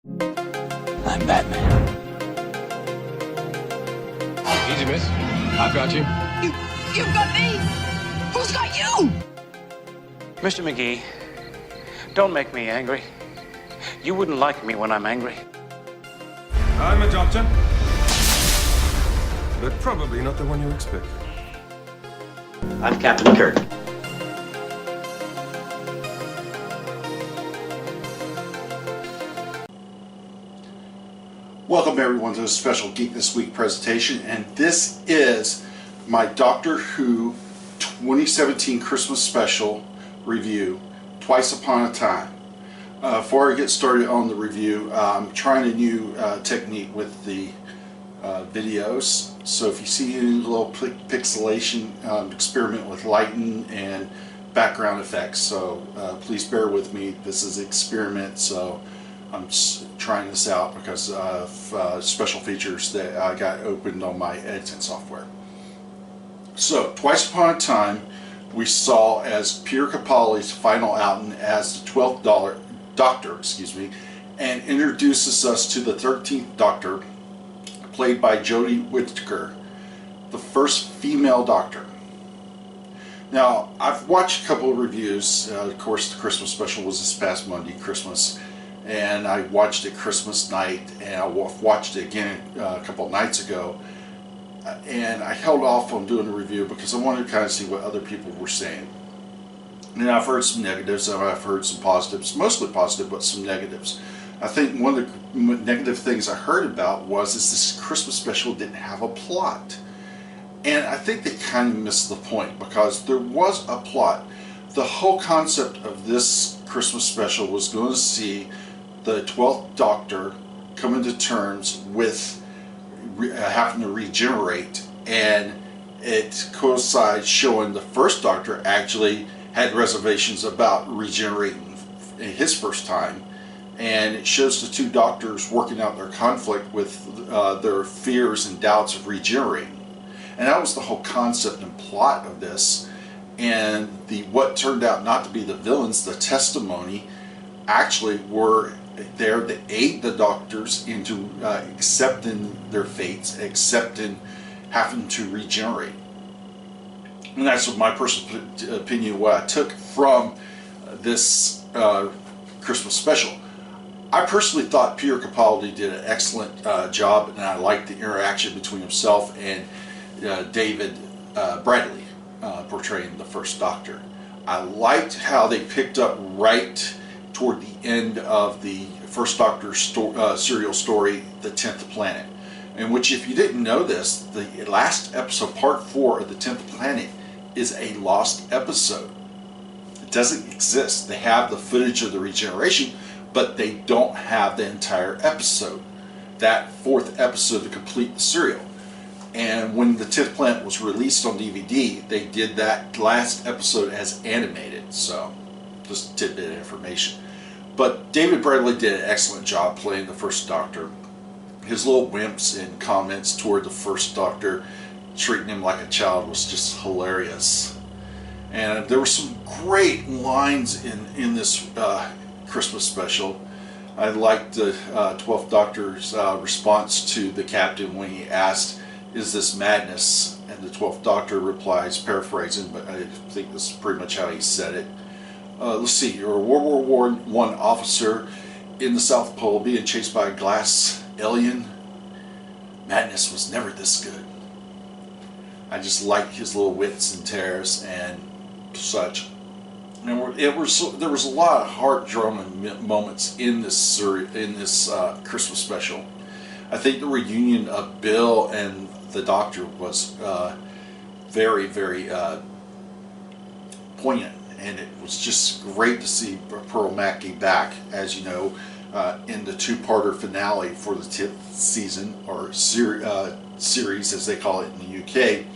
I'm Batman. Easy, miss. I've got you. You've got me! Who's got you? Mr. McGee, don't make me angry. You wouldn't like me when I'm angry. I'm a doctor. But probably not the one you expect. I'm Captain Kirk. Welcome everyone to a special Geek This Week presentation, and this is my Doctor Who 2017 Christmas special review, Twice Upon a Time. Before I get started on the review, I'm trying a new technique with the videos, so if you see any little pixelation, experiment with lighting and background effects, so please bear with me. This is an experiment, so I'm just trying this out because of special features that I got opened on my editing software. So, Twice Upon a Time, we saw as Peter Capaldi's final outing as the 12th Doctor, and introduces us to the 13th Doctor, played by Jodie Whittaker, the first female Doctor. Now, I've watched a couple of reviews. Of course, the Christmas special was this past Monday, Christmas. And I watched it Christmas night, and I watched it again a couple of nights ago, and I held off on doing a review because I wanted to kind of see what other people were saying. And I've heard some negatives, and I've heard some positives, mostly positive, but some negatives. I think one of the negative things I heard about was this Christmas special didn't have a plot. And I think they kind of missed the point, because there was a plot. The whole concept of this Christmas special was going to see the 12th Doctor coming to terms with having to regenerate, and it coincides showing the first Doctor actually had reservations about regenerating his first time, and it shows the two Doctors working out their conflict with their fears and doubts of regenerating. And that was the whole concept and plot of this. And what turned out not to be the villains, the testimony, actually were there to aid the Doctors into accepting their fates, accepting having to regenerate. And that's what my personal opinion, what I took from this Christmas special. I personally thought Peter Capaldi did an excellent job, and I liked the interaction between himself and David Bradley portraying the first Doctor. I liked how they picked up right toward the end of the first Doctor serial story, The 10th Planet, in which, if you didn't know this, the last episode, part 4 of The 10th Planet, is a lost episode. It doesn't exist. They have the footage of the regeneration, but they don't have the entire episode, that 4th episode to complete the serial. And when the 10th Planet was released on DVD, they did that last episode as animated. So, just a tidbit of information. But David Bradley did an excellent job playing the first Doctor. His little wimps and comments toward the first Doctor, treating him like a child, was just hilarious. And there were some great lines in this Christmas special. I liked the 12th Doctor's response to the Captain when he asked, "Is this madness?" And the 12th Doctor replies, paraphrasing, but I think this is pretty much how he said it. Let's see, you're a World War I officer in the South Pole being chased by a glass alien. Madness was never this good. I just like his little wits and tears and such. And there was a lot of heart-drumming moments in this Christmas special. I think the reunion of Bill and the Doctor was very, very poignant, and it was just great to see Pearl Mackie back, as you know, in the two-parter finale for the 10th season, or series as they call it in the UK.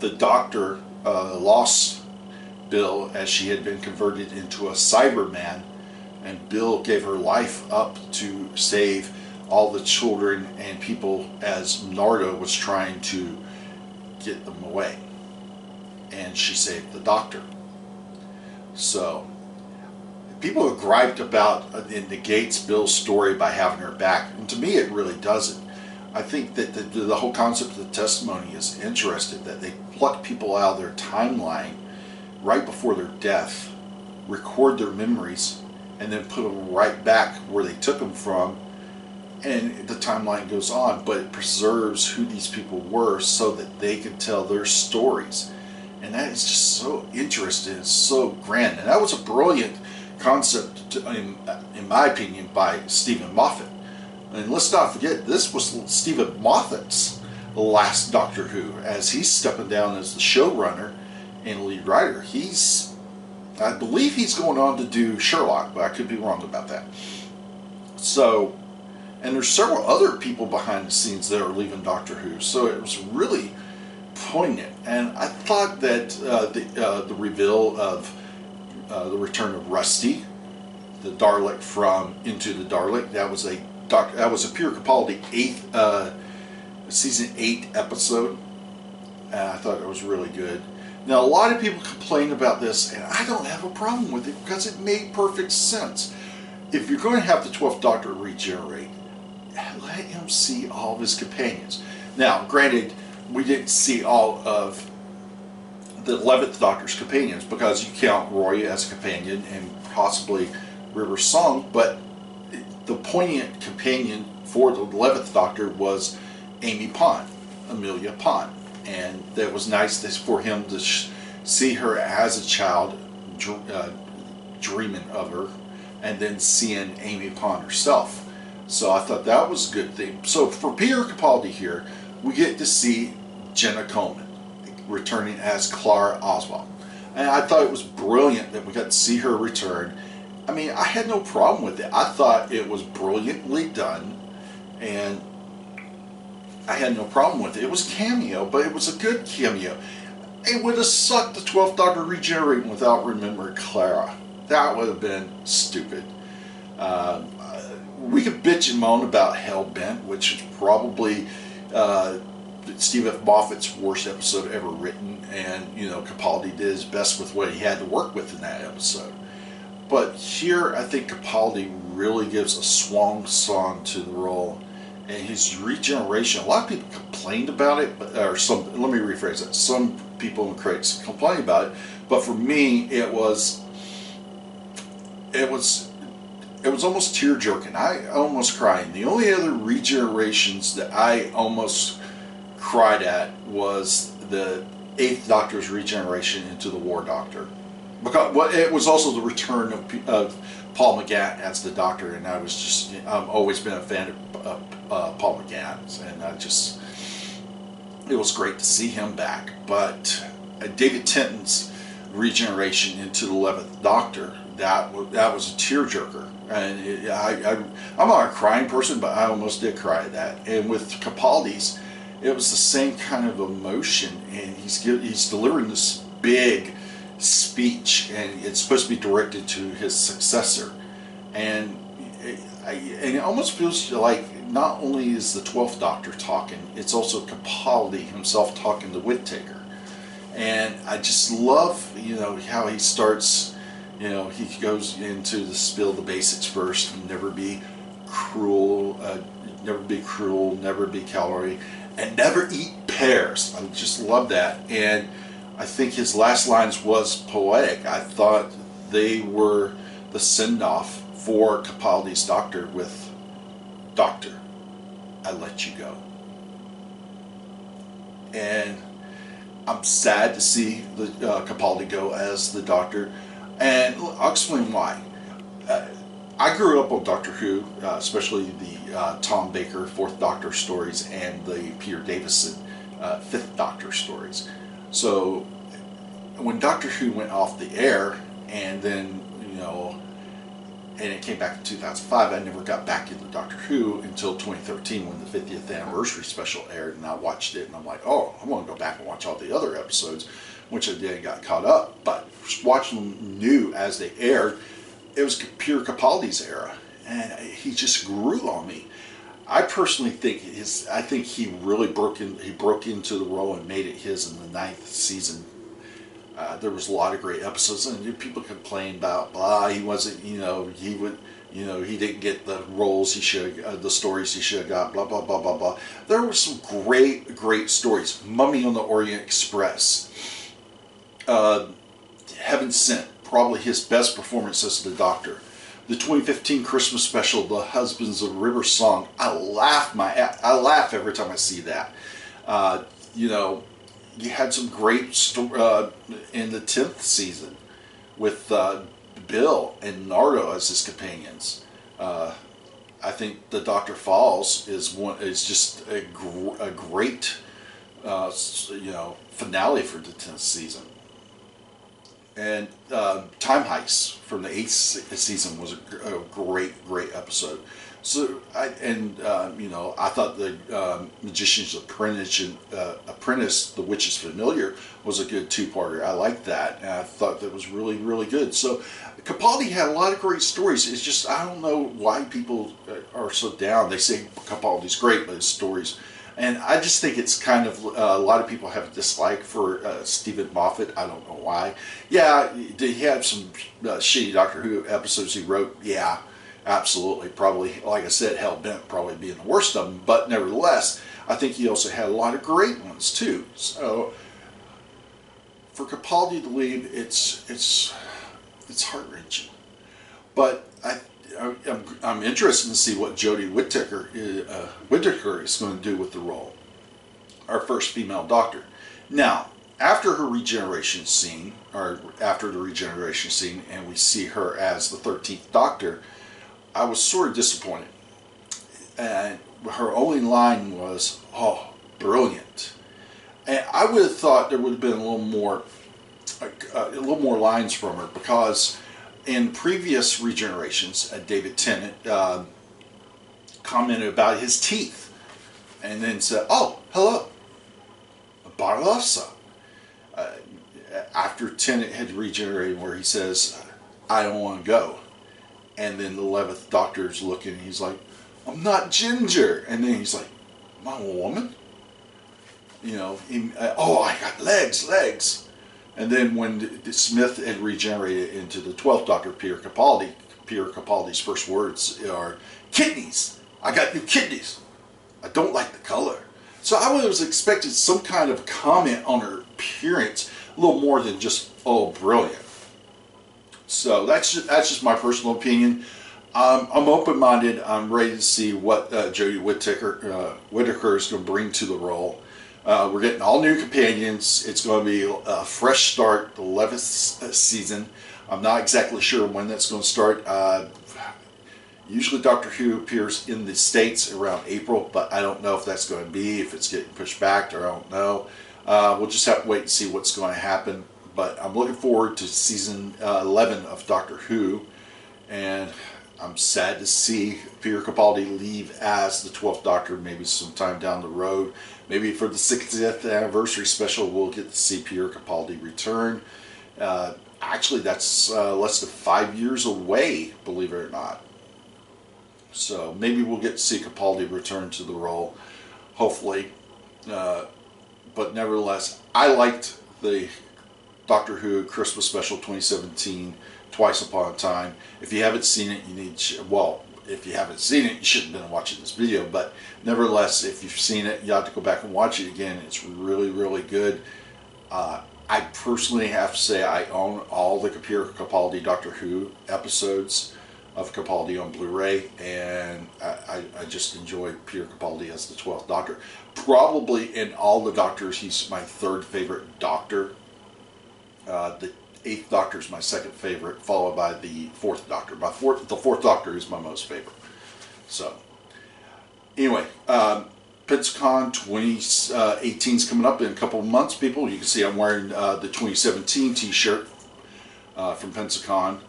The Doctor lost Bill as she had been converted into a Cyberman, and Bill gave her life up to save all the children and people as Nardo was trying to get them away, and she saved the Doctor. So people have griped about it negates Bill's story by having her back, and to me it really doesn't. I think that the whole concept of the testimony is interesting, that they pluck people out of their timeline right before their death, record their memories, and then put them right back where they took them from, and the timeline goes on, but it preserves who these people were so that they can tell their stories. And that is just so interesting, it's so grand, and that was a brilliant concept, in my opinion, by Stephen Moffat. And let's not forget, this was Stephen Moffat's last Doctor Who, as he's stepping down as the showrunner and lead writer. I believe he's going on to do Sherlock, but I could be wrong about that. So, and there's several other people behind the scenes that are leaving Doctor Who, so it was really poignant. And I thought that the reveal of the return of Rusty, the Dalek from Into the Dalek, that was a Peter Capaldi season 8 episode, and I thought it was really good. Now, a lot of people complain about this, and I don't have a problem with it because it made perfect sense. If you're going to have the 12th Doctor regenerate, let him see all of his companions. Now, granted, we didn't see all of the 11th Doctor's companions because you count Roy as a companion and possibly River Song, but the poignant companion for the 11th Doctor was Amelia Pond, and that was nice for him to see her as a child, dreaming of her, and then seeing Amy Pond herself. So I thought that was a good thing. So for Peter Capaldi here, we get to see Jenna Coleman returning as Clara Oswald, and I thought it was brilliant that we got to see her return. I mean, I had no problem with it. I thought it was brilliantly done, and I had no problem with it. It was cameo, but it was a good cameo. It would have sucked the 12th Doctor regenerating without remembering Clara. That would have been stupid. We could bitch and moan about Hellbent, which is probably Stephen Moffat's worst episode ever written, and Capaldi did his best with what he had to work with in that episode. But here, I think Capaldi really gives a swan song to the role, and his regeneration. A lot of people complained about it, let me rephrase that. Some people and critics complained about it, but for me, it was almost tear-jerking. I almost cried. The only other regenerations that I almost cried at was the 8th Doctor's regeneration into the War Doctor. Because it was also the return of Paul McGann as the Doctor, and I've always been a fan of Paul McGann, and it was great to see him back. But David Tennant's regeneration into the 11th Doctor, that was a tearjerker, and I'm not a crying person, but I almost did cry at that. And with Capaldi's, it was the same kind of emotion, and he's delivering this big speech, and it's supposed to be directed to his successor, and it almost feels like not only is the 12th Doctor talking, it's also Capaldi himself talking to Whittaker. And I just love how he starts, he goes into the spill the basics first, never be cruel, never be calorie, and never eat pears. I just love that. And I think his last lines was poetic. I thought they were the send-off for Capaldi's Doctor with, "Doctor, I let you go." And I'm sad to see the Capaldi go as the Doctor, and I'll explain why. I grew up on Doctor Who, especially the Tom Baker 4th Doctor stories and the Peter Davison 5th Doctor stories. So when Doctor Who went off the air, and then and it came back in 2005, I never got back into Doctor Who until 2013 when the 50th anniversary special aired, and I watched it, and I'm like, oh, I want to go back and watch all the other episodes, which I did and got caught up. But watching them new as they aired, it was Peter Capaldi's era, and he just grew on me. I personally think he really broke into the role and made it his in the 9th season There was a lot of great episodes, and people complain about he wasn't, he didn't get the roles he should, the stories he should have got, blah blah blah blah blah. There were some great stories. Mummy on the Orient Express, Heaven Sent, probably his best performance as the Doctor. The 2015 Christmas special, The Husbands of River Song. I laugh every time I see that. You had some great in the 10th season with Bill and Nardo as his companions. I think The Doctor Falls is just a great finale for the 10th season. And Time Heist from the 8th season was a great episode. So I thought the Magician's Apprentice, The Witch's Familiar, was a good two-parter. I liked that, and I thought that was really good. So Capaldi had a lot of great stories. It's just, I don't know why people are so down. They say Capaldi's great, but his stories, and I just think it's kind of a lot of people have a dislike for Stephen Moffat. I don't know why. Yeah, he had some shitty Doctor Who episodes he wrote. Yeah, absolutely. Probably, like I said, Hell-Bent probably being the worst of them. But nevertheless, I think he also had a lot of great ones too. So for Capaldi to leave, it's heart-wrenching. But I'm interested to see what Jodie Whittaker is going to do with the role, our first female Doctor. Now, after the regeneration scene, and we see her as the 13th Doctor, I was sort of disappointed. And her only line was, "Oh, brilliant." And I would have thought there would have been a little more lines from her, because in previous regenerations, David Tennant commented about his teeth, and then said, "Oh, hello, Barlosa." After Tennant had regenerated, where he says, "I don't want to go," and then the 11th Doctor's looking, and he's like, "I'm not ginger," and then he's like, "I'm a woman." "Oh, I got legs." And then when Smith had regenerated into the 12th Doctor, Peter Capaldi's first words are, "Kidneys! I got new kidneys. I don't like the color." So I was expecting some kind of comment on her appearance, a little more than just, "Oh, brilliant." So that's just my personal opinion. I'm open-minded. I'm ready to see what Jodie Whittaker is going to bring to the role. We're getting all new companions. It's going to be a fresh start, the 11th season. I'm not exactly sure when that's going to start. Usually Doctor Who appears in the States around April, but I don't know if that's going to be, if it's getting pushed back, or I don't know. We'll just have to wait and see what's going to happen. But I'm looking forward to season 11 of Doctor Who, and I'm sad to see Peter Capaldi leave as the 12th Doctor, maybe sometime down the road. Maybe for the 60th anniversary special, we'll get to see Peter Capaldi return. Actually, that's less than 5 years away, believe it or not. So maybe we'll get to see Capaldi return to the role, hopefully. But nevertheless, I liked the Doctor Who Christmas Special 2017, Twice Upon a Time. If you haven't seen it, if you haven't seen it, you shouldn't have been watching this video. But nevertheless, if you've seen it, you have to go back and watch it again. It's really good. I personally have to say I own all the Peter Capaldi Doctor Who episodes of Capaldi on Blu-ray, and I just enjoy Peter Capaldi as the 12th Doctor. Probably in all the Doctors, he's my third favorite Doctor. The 8th Doctor is my second favorite, followed by the 4th Doctor. The 4th Doctor is my most favorite. So, anyway, Pensacon 2018 is coming up in a couple of months, people. You can see I'm wearing the 2017 t-shirt from Pensacon.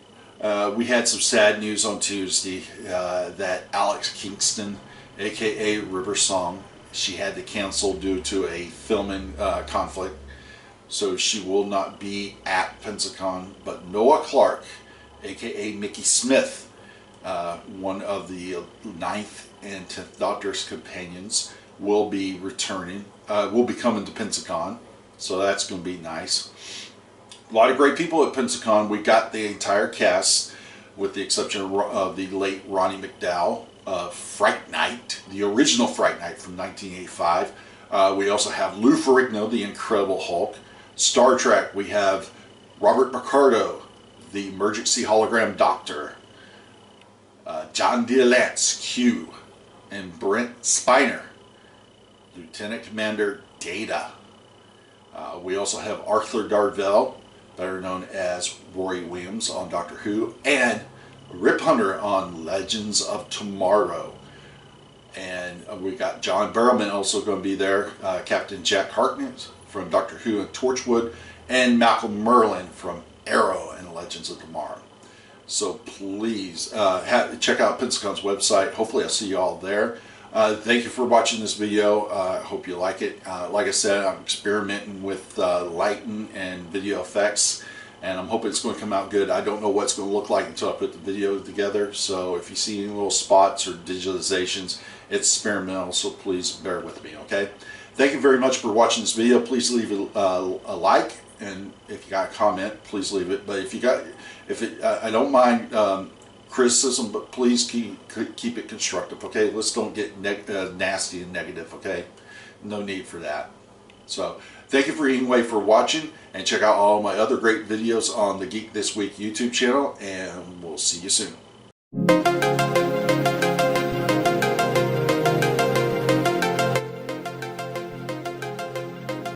We had some sad news on Tuesday that Alex Kingston, aka River Song, she had to cancel due to a filming conflict. So she will not be at Pensacon, but Noah Clark, aka Mickey Smith, one of the 9th and 10th Doctor's companions, will be returning, will be coming to Pensacon, so that's going to be nice. A lot of great people at Pensacon. We got the entire cast, with the exception of the late Ronnie McDowell of Fright Night, the original Fright Night from 1985. We also have Lou Ferrigno, the Incredible Hulk. Star Trek, we have Robert Picardo, the Emergency Hologram Doctor. John DeLance, Q. And Brent Spiner, Lieutenant Commander Data. We also have Arthur Darvell, better known as Rory Williams on Doctor Who, and Rip Hunter on Legends of Tomorrow. And we got John Barrowman also going to be there, Captain Jack Harkness from Doctor Who and Torchwood, and Malcolm Merlin from Arrow and Legends of Tomorrow. So please check out Pensacon's website. Hopefully I'll see you all there. Thank you for watching this video. I hope you like it. Like I said, I'm experimenting with lighting and video effects, and I'm hoping it's going to come out good. I don't know what it's going to look like until I put the video together. So if you see any little spots or digitalizations, it's experimental, so please bear with me, okay? Thank you very much for watching this video. Please leave a like, and if you got a comment, please leave it. But I don't mind criticism, but please keep it constructive, okay? Let's don't get nasty and negative, okay? No need for that. So thank you for watching, and check out all my other great videos on the Geek This Week YouTube channel, and we'll see you soon.